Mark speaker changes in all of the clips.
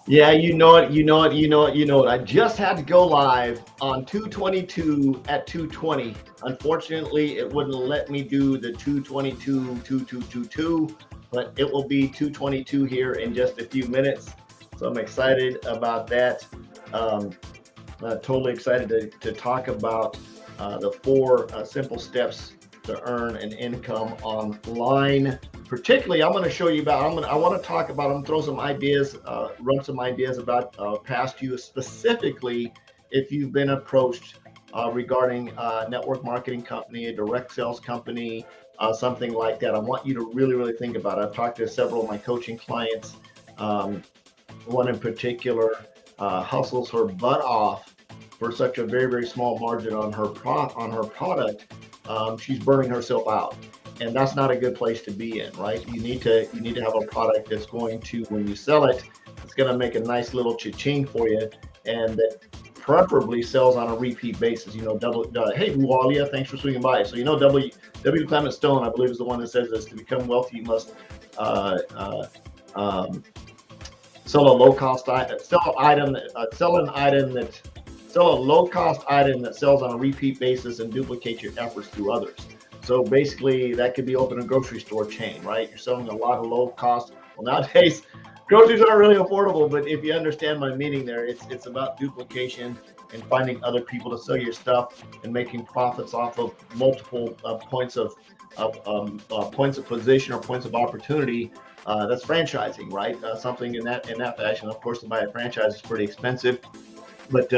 Speaker 1: Yeah, you know it, you know it, you know it, you know it. I just had to go live on 222 at 220. Unfortunately, it wouldn't let me do the 222 2222, but it will be 222 here in just a few minutes. So I'm excited about that. Um, totally excited to talk about the four simple steps to earn an income online. Particularly, I'm going to show you about. I want to talk about. I'm going to throw some ideas, run some ideas about past you specifically if you've been approached regarding network marketing company, a direct sales company, something like that. I want you to really, really think about it. I've talked to several of my coaching clients. Um, One in particular hustles her butt off for such a very, very small margin on her product. She's burning herself out, and that's not a good place to be in, right? You need to have a product that's going to, when you sell it, it's going to make a nice little cha-ching for you, and that preferably sells on a repeat basis. Hey Walia, thanks for swinging by. So W. Clement Stone, I believe, is the one that says this: to become wealthy, you must uh, uh, um, sell a low cost item, sell a low cost item that sells on a repeat basis and duplicate your efforts through others. So basically, that could be open a grocery store chain, right? You're selling a lot of low cost. Well, nowadays, groceries aren't really affordable, but if you understand my meaning there, it's about duplication and finding other people to sell your stuff and making profits off of multiple points of position or points of opportunity. That's franchising, right? Something in that fashion. Of course, to buy a franchise is pretty expensive. But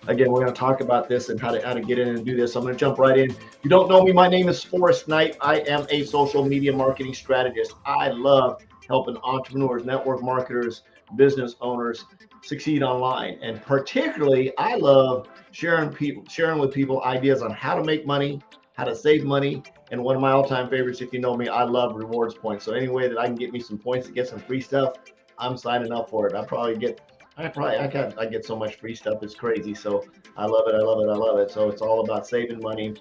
Speaker 1: again, we're going to talk about this and how to get in and do this. So I'm going to jump right in. If you don't know me, my name is Forrest Knight. I am a social media marketing strategist. I love helping entrepreneurs, network marketers, business owners succeed online, and particularly, I love sharing with people ideas on how to make money, how to save money. And one of my all-time favorites, if you know me, I love rewards points. So any way that I can get me some points to get some free stuff, I'm signing up for it. I get so much free stuff. It's crazy. So I love it. I love it. I love it. So it's all about saving money,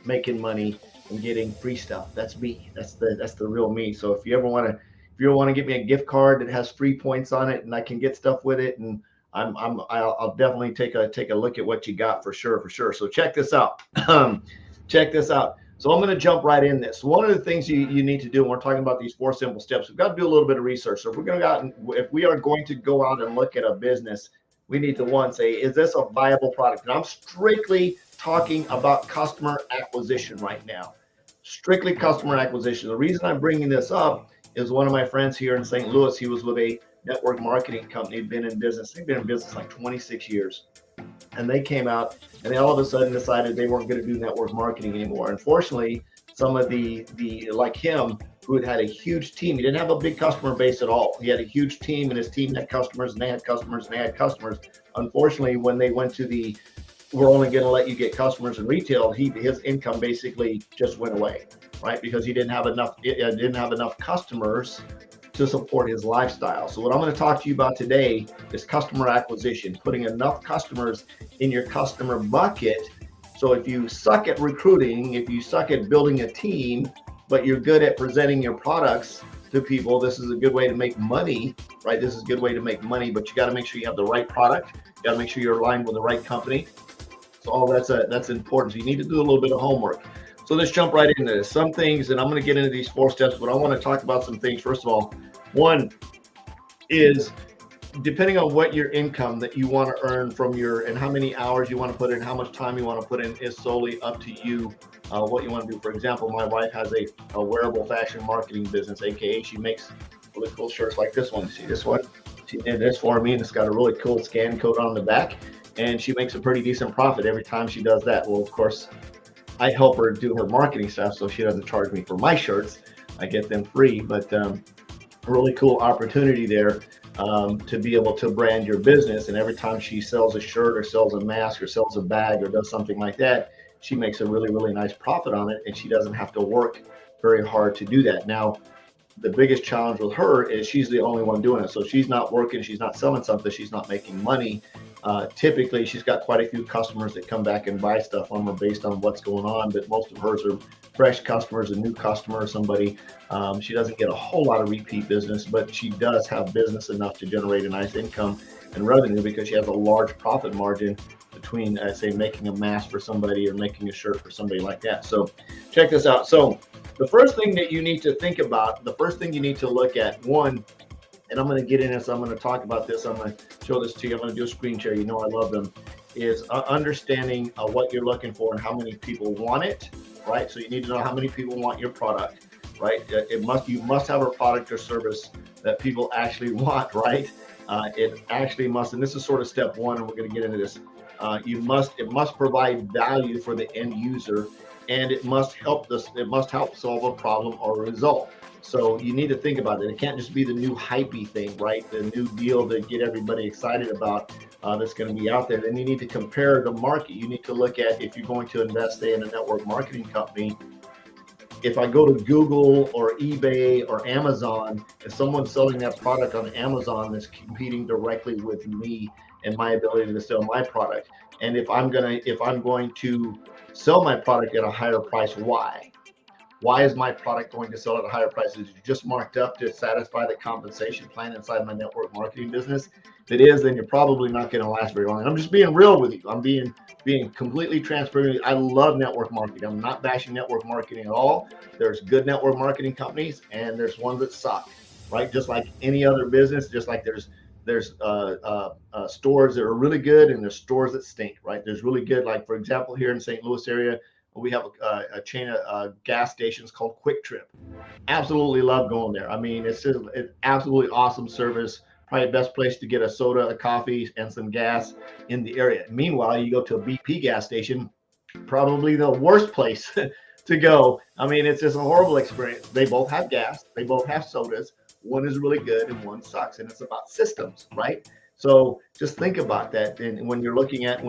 Speaker 1: making money, and getting free stuff. That's me. That's the real me. So if you want to get me a gift card that has free points on it and I can get stuff with it, and I'll definitely take a look at what you got for sure, for sure. So check this out. Check this out. So I'm going to jump right in this. One of the things you need to do when we're talking about these four simple steps, we've got to do a little bit of research. So if we are going to go out and look at a business, we need to one say, is this a viable product? And I'm strictly talking about customer acquisition right now. Strictly customer acquisition. The reason I'm bringing this up is one of my friends here in St. Louis. He was with a network marketing company. They've been in business like 26 years, and they came out and they all of a sudden decided they weren't going to do network marketing anymore. Unfortunately, some of the like him, who had a huge team, he didn't have a big customer base at all. He had a huge team, and his team had customers, and they had customers, and they had customers. Unfortunately, when they went to the we're only going to let you get customers in retail, his income basically just went away, right? Because he didn't have enough customers to support his lifestyle. So what I'm going to talk to you about today is customer acquisition, putting enough customers in your customer bucket. So if you suck at recruiting, if you suck at building a team, but you're good at presenting your products to people, this is a good way to make money, right? This is a good way to make money, but you got to make sure you have the right product. You got to make sure you're aligned with the right company. So all that's important. So you need to do a little bit of homework. So let's jump right into this. Some things, and I'm going to get into these four steps, but I want to talk about some things. First of all, one is, depending on what your income that you want to earn from and how many hours you want to put in, how much time you want to put in, is solely up to you. What you want to do. For example, my wife has a wearable fashion marketing business, aka she makes really cool shirts like this one. See this one? She did this for me, and it's got a really cool scan code on the back, and she makes a pretty decent profit every time she does that. Well, of course, I help her do her marketing stuff, so she doesn't charge me for my shirts. I get them free, but a really cool opportunity there to be able to brand your business. And every time she sells a shirt or sells a mask or sells a bag or does something like that, she makes a really, really nice profit on it, and she doesn't have to work very hard to do that. Now, the biggest challenge with her is she's the only one doing it. So she's not working, she's not selling something, she's not making money. Typically, she's got quite a few customers that come back and buy stuff from her based on what's going on, but most of hers are fresh customers, a new customer, somebody. She doesn't get a whole lot of repeat business, but she does have business enough to generate a nice income and revenue because she has a large profit margin between, say, making a mask for somebody or making a shirt for somebody like that. So check this out. So the first thing that you need to think about, the first thing you need to look at, one, and I'm going to get in this, I'm going to talk about this, I'm going to show this to you, I'm going to do a screen share, you know I love them, is understanding what you're looking for and how many people want it, right? So you need to know how many people want your product, right? You must have a product or service that people actually want, right? It actually must, and this is sort of step one, and we're going to get into this. It must provide value for the end user, and it must help solve a problem or a result. So you need to think about it. It can't just be the new hypey thing, right? The new deal to get everybody excited about that's going to be out there. Then you need to compare the market. You need to look at, if you're going to invest, say, in a network marketing company, if I go to Google or eBay or Amazon, if someone's selling that product on Amazon that's competing directly with me and my ability to sell my product, and if I'm going to sell my product at a higher price, why? Why is my product going to sell at a higher price? Is it just marked up to satisfy the compensation plan inside my network marketing business? If it is, then you're probably not going to last very long. And I'm just being real with you. I'm being completely transparent. I love network marketing. I'm not bashing network marketing at all. There's good network marketing companies, and there's ones that suck, right? Just like any other business, just like there's stores that are really good and there's stores that stink, right? There's really good, like for example, here in St. Louis area, we have a chain of gas stations called Quick Trip. Absolutely love going there. I mean, it's absolutely awesome service. Probably the best place to get a soda, a coffee, and some gas in the area. Meanwhile, you go to a BP gas station, probably the worst place to go. I mean, it's just a horrible experience. They both have gas. They both have sodas. One is really good and one sucks. And it's about systems, right? So just think about that. And when you're looking at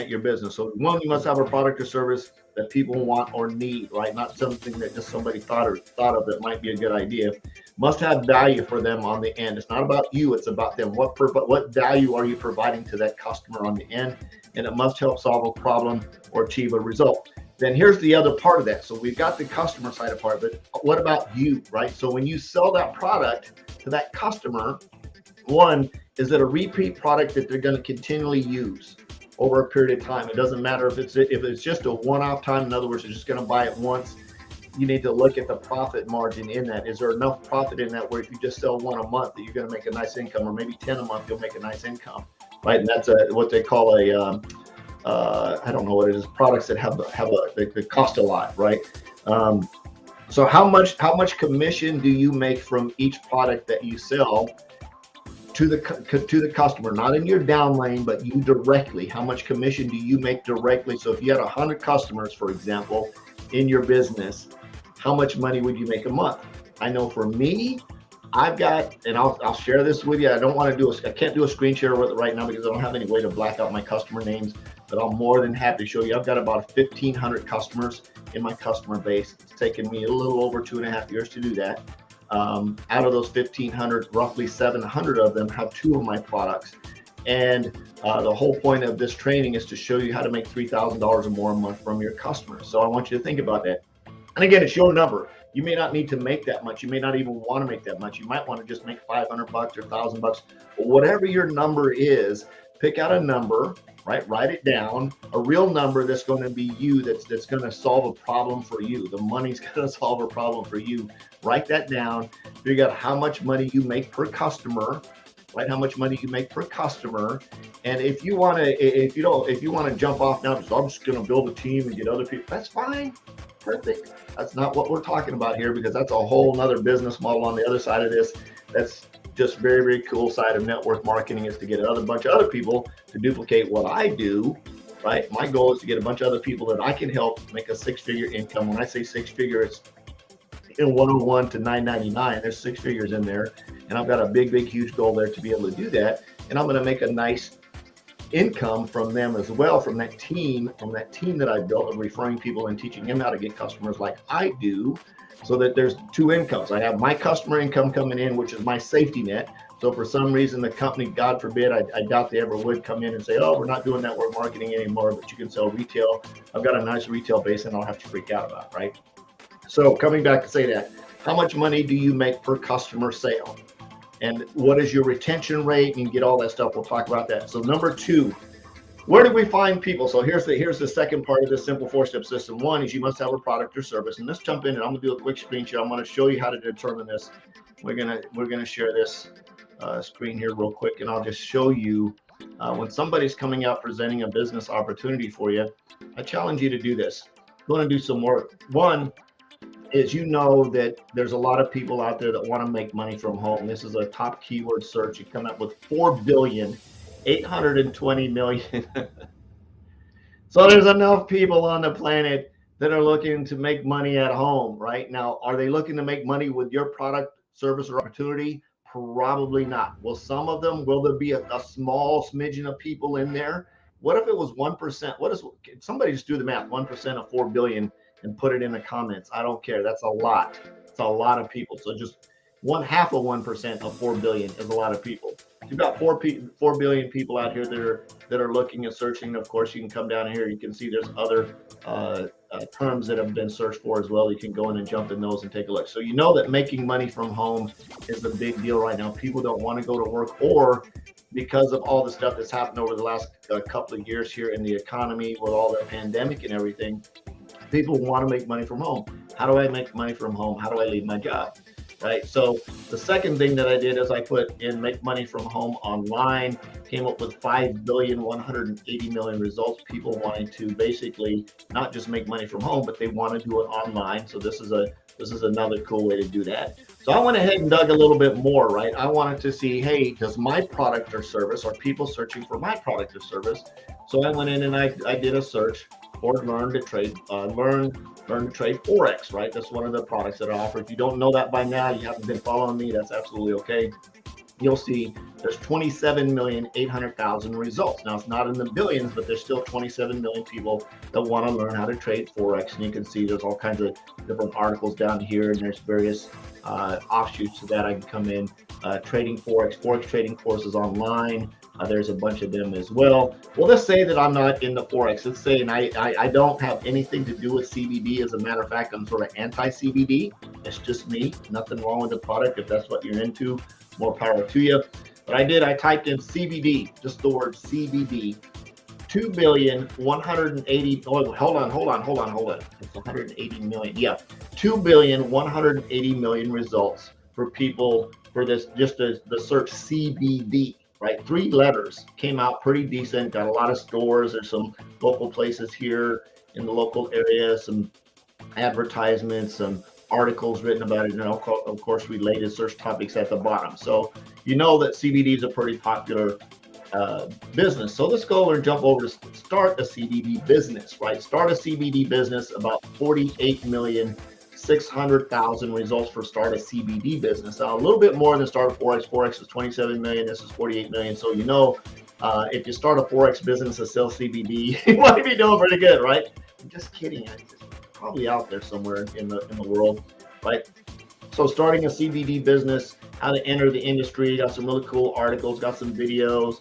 Speaker 1: your business, so one, you must have a product or service that people want or need, right? Not something that just somebody thought of that might be a good idea. Must have value for them on the end. It's not about you, it's about them. What value are you providing to that customer on the end? And it must help solve a problem or achieve a result. Then here's the other part of that. So we've got the customer side of part, but what about you, right? So when you sell that product to that customer, one, is it a repeat product that they're going to continually use over a period of time? It doesn't matter if it's just a one-off time. In other words, they're just going to buy it once. You need to look at the profit margin in that. Is there enough profit in that where if you just sell one a month that you're going to make a nice income, or maybe 10 a month, you'll make a nice income, right? And that's what they call a I don't know what it is, products that they cost a lot, right? So how much commission do you make from each product that you sell to the customer, not in your down lane, but you directly? How much commission do you make directly? So if you had 100 customers, for example, in your business, how much money would you make a month? I know for me, I've got, and I'll share this with you. I can't do a screen share with it right now because I don't have any way to black out my customer names, but I'm more than happy to show you. I've got about 1,500 customers in my customer base. It's taken me a little over 2.5 years to do that. Out of those 1,500, roughly 700 of them have 2 of my products. And the whole point of this training is to show you how to make $3,000 or more a month from your customers. So I want you to think about that. And again, it's your number. You may not need to make that much. You may not even want to make that much. You might want to just make $500 or $1,000. But whatever your number is, pick out a number, right? Write it down, a real number that's going to be you, that's going to solve a problem for you. The money's going to solve a problem for you. Write that down. Figure out how much money you make per customer, right? How much money you make per customer. And if you want to jump off now, so I'm just going to build a team and get other people, that's fine. Perfect. That's not what we're talking about here, because that's a whole nother business model on the other side of this. That's just very, very cool side of network marketing, is to get another bunch of other people to duplicate what I do, right? My goal is to get a bunch of other people that I can help make a 6-figure income. When I say 6-figure, it's in 101 to 999. There's 6 figures in there. And I've got a big, big, huge goal there to be able to do that. And I'm going to make a nice income from them as well, from that team that I built of referring people and teaching them how to get customers like I do, so that there's 2 incomes. I have my customer income coming in, which is my safety net. So for some reason, the company, God forbid, I doubt they ever would come in and say, oh, we're not doing network marketing anymore, but you can sell retail. I've got a nice retail base and I don't have to freak out about, right? So coming back to say that, how much money do you make per customer sale? And what is your retention rate? And get all that stuff. We'll talk about that. So number two, where do we find people? So here's the second part of this simple 4-step system. One is you must have a product or service. And let's jump in, and I'm gonna do a quick screen share. I'm gonna show you how to determine this. We're gonna share this screen here real quick, and I'll just show you when somebody's coming out presenting a business opportunity for you. I challenge you to do this. You want to do some work. One is, you know that there's a lot of people out there that want to make money from home. This is a top keyword search. You come up with 4,820,000,000. So there's enough people on the planet that are looking to make money at home right now. Are they looking to make money with your product, service, or opportunity? Probably not. Will some of them, will there be a small smidgen of people in there? What if it was 1%? What is, somebody just do the math, 1% of 4 billion and put it in the comments. I don't care. That's a lot. It's a lot of people. So just 1/2 of 1% of 4 billion is a lot of people. You've got 4 billion people out here that are looking and searching. Of course, you can come down here. You can see there's other terms that have been searched for as well. You can go in and jump in those and take a look. So you know that making money from home is a big deal right now. People don't want to go to work, or because of all the stuff that's happened over the last couple of years here in the economy with all the pandemic and everything, people want to make money from home. How do I make money from home? How do I leave my job? Right. So the second thing that I did is I put in make money from home online, came up with 5,180,000,000 results. People wanting to basically not just make money from home, but they want to do it online. So this is another cool way to do that. So I went ahead and dug a little bit more, right? I wanted to see, hey, does my product or service, are people searching for my product or service? So I went in and I did a search for learn to trade Forex, right? That's one of the products that I offer. If you don't know that by now, you haven't been following me, that's absolutely okay. You'll see there's 27,800,000 results. Now, it's not in the billions, but there's still 27 million people that want to learn how to trade Forex. And you can see there's all kinds of different articles down here, and there's various offshoots to that. I can come in, trading Forex trading courses online. There's a bunch of them as well. Well, let's say that I'm not in the Forex. Let's say, and I don't have anything to do with CBD. As a matter of fact, I'm sort of anti-CBD. It's just me. Nothing wrong with the product. If that's what you're into, more power to you. But I typed in CBD, just the word CBD, 2,180,000,000. Oh, hold on. It's 180 million. Yeah, 2,180,000,000 results for people for this, just the search CBD. Right, 3 letters, came out pretty decent. Got a lot of stores. There's some local places here in the local area, some advertisements, some articles written about it, and of course related search topics at the bottom. So you know that CBD is a pretty popular business. So let's go over and jump over to start a CBD business. Right, start a CBD business. About 48,600,000 results for start a CBD business. Now, a little bit more than start a Forex. Forex is 27 million. This is 48 million. So you know, if you start a Forex business that sells CBD, you might be doing pretty good, right? I'm just kidding. It's probably out there somewhere in the world, right? So starting a CBD business, how to enter the industry, got some really cool articles, got some videos.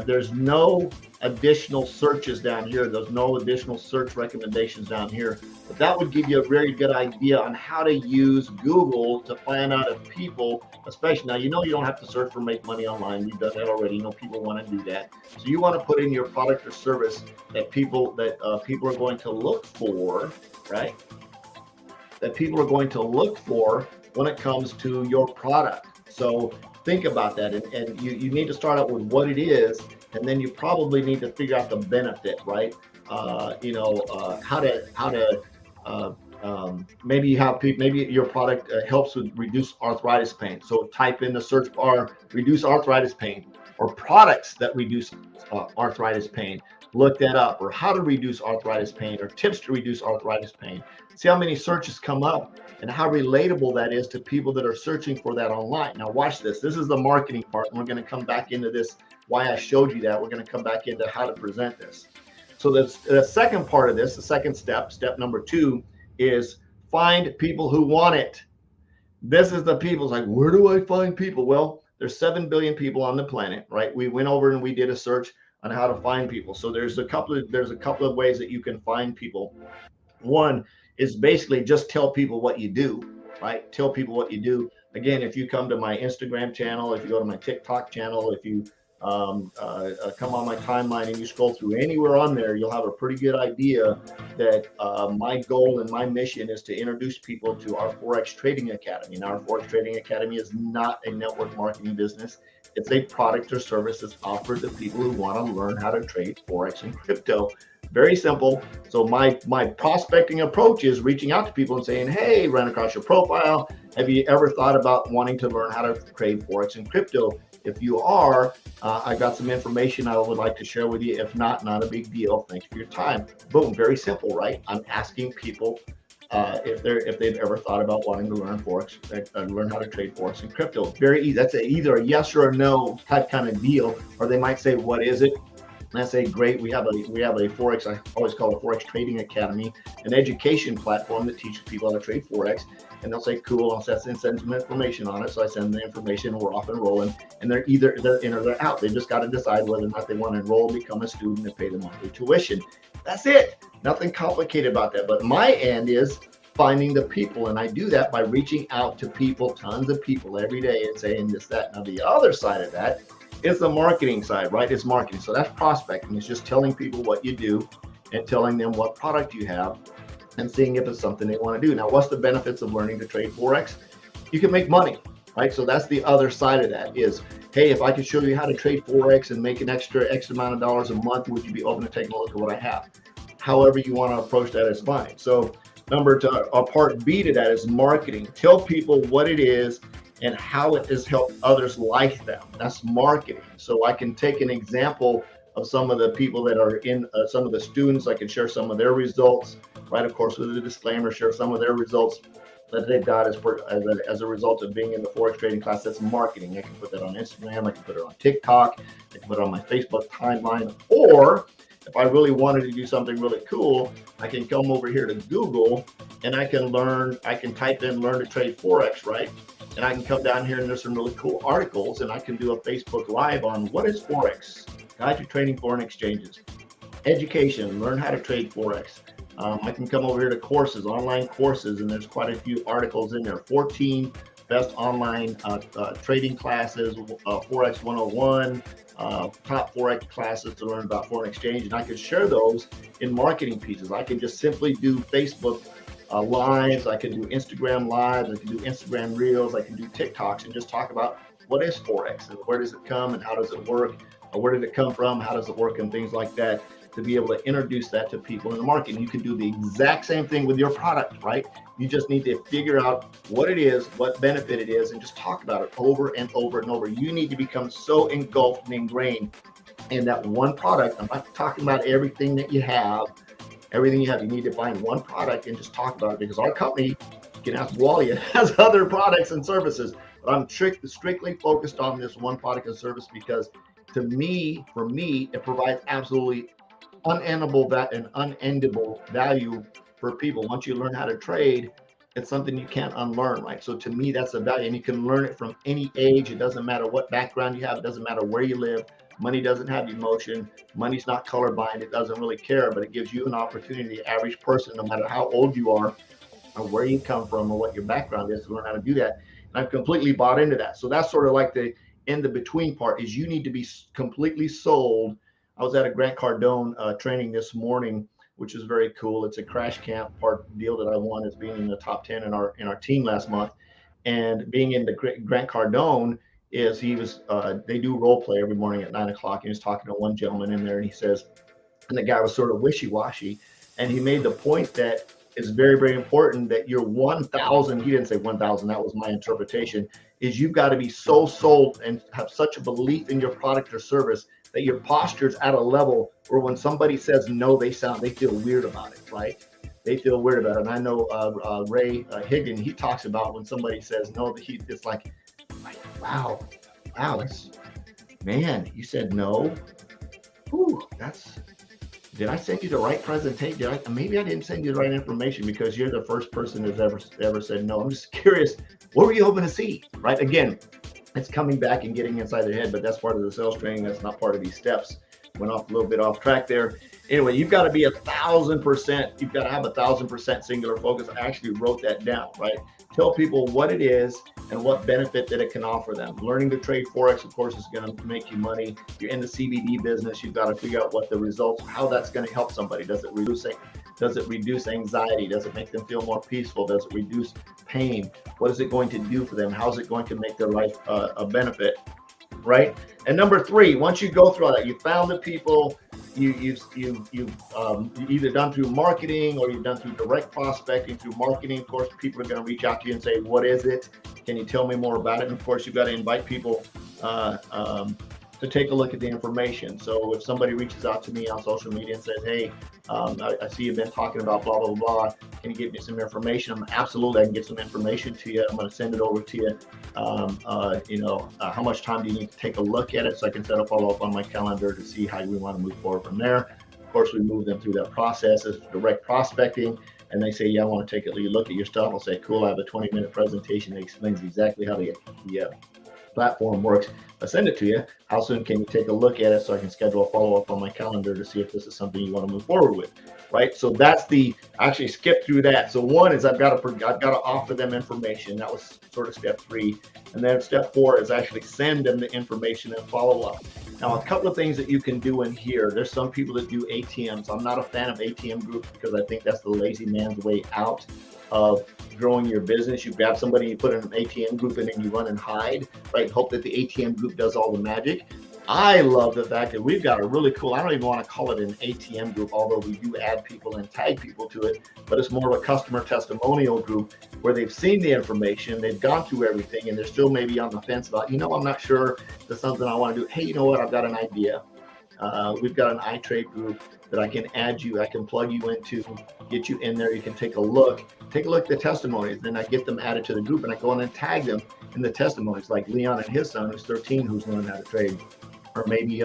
Speaker 1: There's no additional searches down here. There's no additional search recommendations down here. But that would give you a very good idea on how to use Google to find out if people, especially now, you know, you don't have to search for make money online. You've done that already. You know, people want to do that. So you want to put in your product or service that people are going to look for, right? That people are going to look for when it comes to your product. So think about that, and you need to start out with what it is, and then you probably need to figure out the benefit, right? How to maybe you have people, maybe your product helps with reduce arthritis pain. So type in the search bar, reduce arthritis pain, or products that reduce arthritis pain. Look that up, or how to reduce arthritis pain, or tips to reduce arthritis pain. See how many searches come up and how relatable that is to people that are searching for that online. Now watch this. This is the marketing part, and we're going to come back into this, why I showed you that. We're going to come back into how to present this. So the second part of this, the second step number 2, is find people who want it. This is the people. It's like, where do I find people? Well, there's 7 billion people on the planet, right? We went over and we did a search on how to find people. So there's a couple of ways that you can find people. One is basically just tell people what you do, right? Tell people what you do. Again, if you come to my Instagram channel, if you go to my TikTok channel, if you come on my timeline and you scroll through anywhere on there, you'll have a pretty good idea that my goal and my mission is to introduce people to our Forex Trading Academy. Now, our Forex Trading Academy is not a network marketing business. It's a product or service that's offered to people who want to learn how to trade Forex and crypto. Very simple. So my prospecting approach is reaching out to people and saying, hey, run across your profile. Have you ever thought about wanting to learn how to trade Forex and crypto? If you are, I got some information I would like to share with you. If not, not a big deal. Thanks for your time. Boom, very simple, right? I'm asking people if they've ever thought about wanting to learn Forex and learn how to trade Forex and crypto. Very easy. That's either a yes or a no type kind of deal. Or they might say, what is it? And I say, great, we have a Forex, I always call it Forex Trading Academy, an education platform that teaches people how to trade Forex. And they'll say, cool, I'll send some information on it. So I send the information, we're off and rolling. And they're in or they're out. They just got to decide whether or not they want to enroll, become a student, and pay the monthly tuition. That's it. Nothing complicated about that. But my end is finding the people. And I do that by reaching out to people, tons of people every day, and saying this, that. Now, the other side of that is the marketing side, right? It's marketing. So that's prospecting. It's just telling people what you do and telling them what product you have and seeing if it's something they want to do. Now, what's the benefits of learning to trade Forex? You can make money, right? So that's the other side of that is, hey, if I could show you how to trade Forex and make an extra amount of dollars a month, would you be open to taking a look at what I have? However you want to approach that is fine. So part B to that is marketing. Tell people what it is and how it has helped others like them. That's marketing. So I can take an example of some of the people that are in some of the students. I can share some of their results, right? Of course, with a disclaimer, share some of their results that they've got as a result of being in the Forex trading class. That's marketing. I can put that on Instagram. I can put it on TikTok. I can put it on my Facebook timeline. Or if I really wanted to do something really cool, I can come over here to Google and I can learn, I can type in learn to trade Forex, right? And I can come down here and there's some really cool articles and I can do a Facebook Live on what is Forex, guide to trading foreign exchanges, education, learn how to trade Forex. I can come over here to courses, online courses, and there's quite a few articles in there. 14 best online trading classes, Forex 101, top Forex classes to learn about foreign exchange. And I can share those in marketing pieces. I can just simply do Facebook lives. I can do Instagram lives. I can do Instagram reels. I can do TikToks and just talk about what is Forex and where does it come and how does it work? Where did it come from? How does it work? And things like that, to be able to introduce that to people in the market. And you can do the exact same thing with your product, right? You just need to figure out what it is, what benefit it is, and just talk about it over and over and over. You need to become so engulfed and ingrained in that one product. I'm not talking about everything that you have. Everything you have, you need to find one product and just talk about it, because our company, you can ask Wally, it has other products and services, but I'm strictly focused on this one product and service because for me, it provides absolutely unendable value for people. Once you learn how to trade, it's something you can't unlearn, right? So to me, that's a value, and you can learn it from any age. It doesn't matter what background you have. It doesn't matter where you live. Money doesn't have emotion. Money's not colorblind. It doesn't really care, but it gives you an opportunity, the average person, no matter how old you are or where you come from or what your background is, to learn how to do that. And I've completely bought into that. So that's sort of like the in the between part, is you need to be completely sold. I was at a Grant Cardone training this morning, which is very cool. It's a crash camp part deal that I won as being in the top 10 in our team last month. And being in the Grant Cardone is they do role play every morning at 9 o'clock. And he was talking to one gentleman in there, and he says, and the guy was sort of wishy-washy, and he made the point that it's very, very important that your 1,000, he didn't say 1,000, that was my interpretation, is you've got to be so sold and have such a belief in your product or service that your posture's at a level where when somebody says no, they feel weird about it, right? They feel weird about it. And I know Ray Higgin, he talks about when somebody says no, it's like, wow, man, you said no. Whew, did I send you the right presentation? Maybe I didn't send you the right information, because you're the first person that's ever said no. I'm just curious, what were you hoping to see, right? Again, it's coming back and getting inside their head, but that's part of the sales training. That's not part of these steps. went off a little bit off track there. Anyway, you've got to be 1,000%. You've got to have 1,000% singular focus. I actually wrote that down, right? Tell people what it is and what benefit that it can offer them. Learning to trade Forex, of course, is going to make you money. You're in the CBD business. You've got to figure out what the results, how that's going to help somebody. Does it reduce it? Does it reduce anxiety? Does it make them feel more peaceful? Does it reduce pain? What is it going to do for them? How is it going to make their life a benefit? Right? And number 3, once you go through all that, you found the people, you've either done through marketing or you've done through direct prospecting. Through marketing, of course, people are going to reach out to you and say, what is it? Can you tell me more about it? And of course, you've got to invite people to take a look at the information. So if somebody reaches out to me on social media and says, hey, I see you've been talking about blah, blah, blah, can you give me some information? Absolutely, I can get some information to you. I'm going to send it over to you. How much time do you need to take a look at it so I can set a follow-up on my calendar to see how we want to move forward from there. Of course, we move them through that process as direct prospecting, and they say, yeah, I want to take a look at your stuff. I'll say, cool, I have a 20-minute presentation that explains exactly how the platform works. I send it to you. How soon can you take a look at it so I can schedule a follow-up on my calendar to see if this is something you want to move forward with, right? So that's actually skip through that. So 1 is I've got to offer them information. That was sort of step 3. And then step 4 is actually send them the information and follow up. Now, a couple of things that you can do in here. There's some people that do ATMs. I'm not a fan of ATM groups because I think that's the lazy man's way out of growing your business. You grab somebody, you put in an ATM group, and then you run and hide, right? Hope that the ATM group does all the magic. I love the fact that we've got a really cool, I don't even want to call it an ATM group, although we do add people and tag people to it, but it's more of a customer testimonial group where they've seen the information, they've gone through everything, and they're still maybe on the fence about, I'm not sure there's something I want to do. Hey, you know what? I've got an idea. We've got an iTrade group that I can add you, I can plug you into, get you in there. You can take a look at the testimonies. Then I get them added to the group and I go in and tag them in the testimonies, like Leon and his son, who's 13, who's learning how to trade, or maybe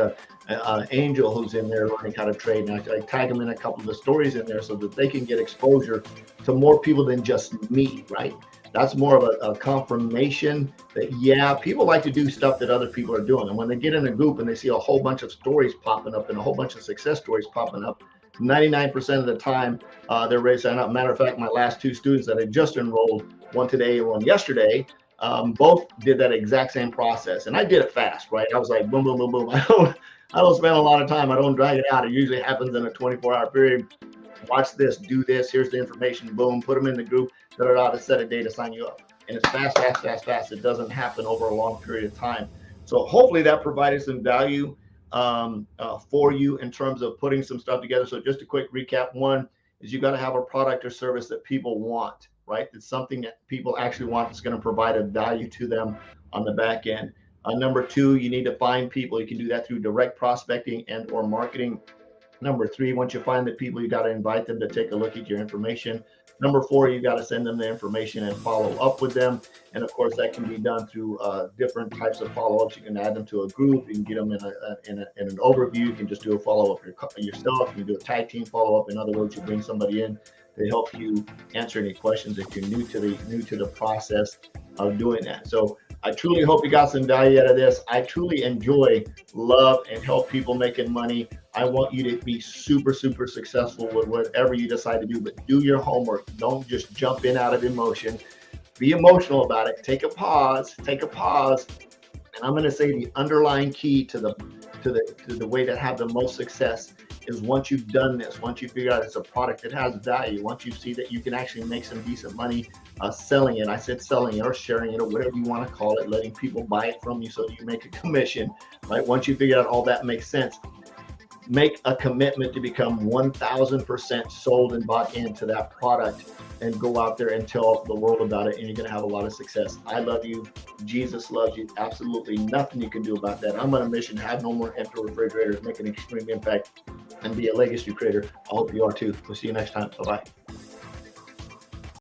Speaker 1: Angel, who's in there learning how to trade. And I tag them in a couple of the stories in there so that they can get exposure to more people than just me, right? That's more of a confirmation that, yeah, people like to do stuff that other people are doing. And when they get in a group and they see a whole bunch of stories popping up and a whole bunch of success stories popping up, 99% of the time, they're ready to sign up. Matter of fact, my last 2 students that I just enrolled, one today and one yesterday, both did that exact same process. And I did it fast, right? I was like, boom, boom, boom, boom. I don't spend a lot of time. I don't drag it out. It usually happens in a 24-hour period. Watch this, do this, here's the information, boom, put them in the group, to set a day to sign you up. And it's fast, fast, fast, fast. It doesn't happen over a long period of time. So hopefully that provided some value for you in terms of putting some stuff together. So just a quick recap. 1 is you got to have a product or service that people want, right? It's something that people actually want that's going to provide a value to them on the back end. Number 2, you need to find people. You can do that through direct prospecting and or marketing. Number 3, once you find the people, you got to invite them to take a look at your information. Number 4, you got to send them the information and follow up with them. And of course, that can be done through different types of follow-ups. You can add them to a group. You can get them in an overview. You can just do a follow-up yourself. You can do a tag team follow-up. In other words, you bring somebody in to help you answer any questions if you're new to the process of doing that. So I truly hope you got some value out of this. I truly enjoy, love, and help people making money. I want you to be super, super successful with whatever you decide to do, but do your homework. Don't just jump in out of emotion. Be emotional about it. Take a pause. And I'm going to say the underlying key to the way to have the most success is once you've done this, once you figure out it's a product that has value, once you see that you can actually make some decent money selling it. I said selling it or sharing it or whatever you want to call it, letting people buy it from you so that you make a commission, right? Once you figure out all that makes sense, make a commitment to become 1,000% sold and bought into that product and go out there and tell the world about it, and you're going to have a lot of success. I love you. Jesus loves you. Absolutely nothing you can do about that. I'm on a mission to have no more empty refrigerators, make an extreme impact, and be a legacy creator. I hope you are too. We'll see you next time. Bye-bye.